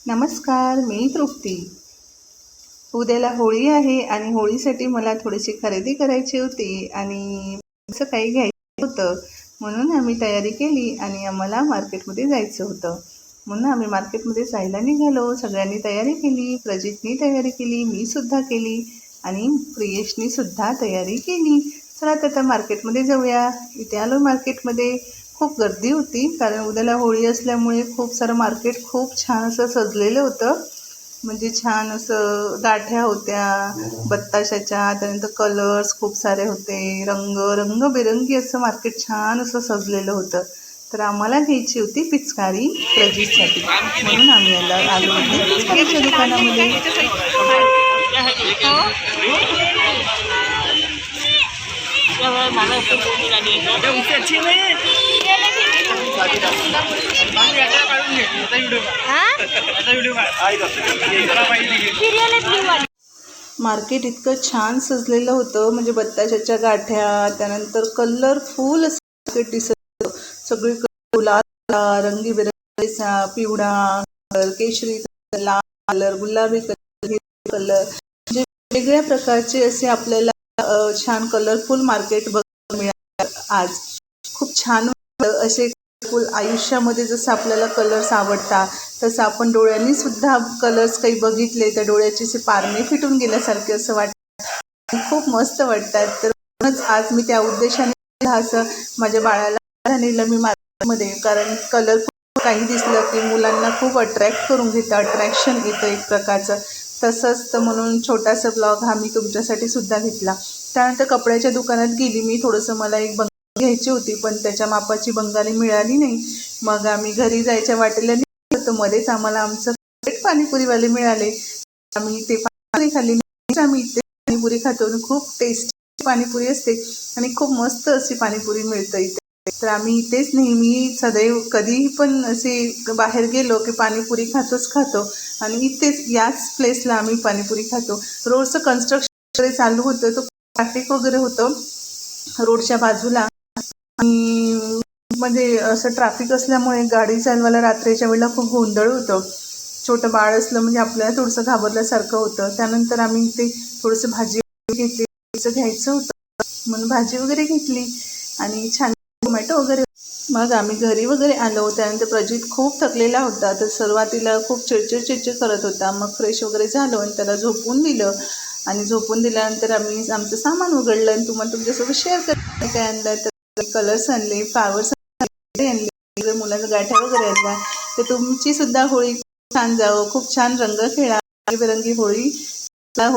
नमस्कार, मी तृप्ती. उद्याला होळी आहे आणि होळीसाठी मला थोडीशी खरेदी करायची होती आणि असं काही घ्यायचं होतं. म्हणून आम्ही तयारी केली आणि आम्हाला मार्केटमध्ये जायचं होतं. म्हणून आम्ही मार्केटमध्ये जायला निघालो. सगळ्यांनी तयारी केली. प्रजितनी तयारी केली, मीसुद्धा केली आणि प्रियेशनीसुद्धा तयारी केली. चला तर मार्केटमध्ये जाऊया. इथे आलो मार्केटमध्ये. खूप गर्दी होती कारण उद्याला होळी असल्यामुळे खूप सारं मार्केट खूप छान असं सजलेलं होतं. म्हणजे छान असं गाठ्या होत्या बत्ताशाच्या, त्यानंतर कलर्स खूप सारे होते, रंगबेरंगी असं मार्केट छान असं सजलेलं होतं. तर आम्हाला घ्यायची होती पिचकारी प्रजितसाठी, म्हणून आम्ही आलो होते पिचकारीच्या दुकानामध्ये. मार्केट इतकं छान सजलेलं होतं, म्हणजे बत्ताशाच्या गाठ्या, त्यानंतर कलरफुल असं मार्केट दिसत होतं. सगळीकडे गुलाल, रंगीबेरंगी, पिवळा कलर, केशरी कलर, लाल कलर, गुलाबी कलर, हिरवे कलर, म्हणजे वेगवेगळ्या प्रकारचे असे आपल्याला छान कलरफुल मार्केट बघायला मिळालं आज. खूप छान वाटलं. असे आयुष्यामध्ये जसं आपल्याला कलर्स आवडतात तसं आपण डोळ्यांनी सुद्धा कलर्स काही बघितले तर डोळ्याचे असे पारणे फिटून गेल्यासारखे असं वाटतं. खूप मस्त वाटतात. तर म्हणूनच आज मी त्या उद्देशाने असं माझ्या बाळाला नेलं मी मार्केटमध्ये, कारण कलरफुल काही दिसलं की मुलांना खूप अट्रॅक्ट करून घेतं, अट्रॅक्शन येतं एक प्रकारचं. तसंच तर म्हणून छोटासा ब्लॉग हा मी तुमच्यासाठी सुद्धा घेतला. त्यानंतर कपड्याच्या दुकानात गेली मी. थोडंसं मला एक घ्यायची होती पण त्याच्या मापाची बंगाली मिळाली नाही. मग आम्ही घरी जायच्या वाटेला निघालो होतो. मध्येच आम्हाला आमचं फेवरेट पाणीपुरीवाले मिळाले. आम्ही ते पाणीपुरी खाल्ली. आम्ही इथे पाणीपुरी खातो आणि खूप टेस्टी पाणीपुरी असते आणि खूप मस्त अशी पाणीपुरी मिळतं इथे. तर आम्ही इथेच नेहमी सदैव कधीही पण असे बाहेर गेलो की पाणीपुरी खातो आणि इथेच याच प्लेसला आम्ही पाणीपुरी खातो. रोडचं कन्स्ट्रक्शन वगैरे चालू होतं, तो ट्रॅफिक वगैरे होतं रोडच्या बाजूला आणि म्हणजे असं ट्रॅफिक असल्यामुळे गाडी चालवायला रात्रीच्या वेळेला खूप गोंधळ होतं. छोटं बाळ असलं म्हणजे आपल्याला थोडंसं घाबरल्यासारखं होतं. त्यानंतर आम्ही ते थोडंसं भाजी घेतली, घ्यायचं होतं म्हणून भाजी वगैरे घेतली आणि छान टोमॅटो वगैरे. मग आम्ही घरी वगैरे आलो. त्यानंतर प्रजित खूप थकलेला होता, तर सुरुवातीला खूप चिडचिड करत होता. मग फ्रेश वगैरे झालो आणि त्याला झोपून दिलं आणि झोपून दिल्यानंतर आम्ही आमचं सामान उघडलं आणि तुम्हाला तुमच्यासोबत शेअर करते काय आणलं. तर कलर्स आणले, फ्लावर्स आणले, मुलांच्या गाठ्या वगैरे आणल्या. तर तुमची सुद्धा होळी छान जावं, खूप छान रंग खेळा, रंगीबेरंगी होळीच्या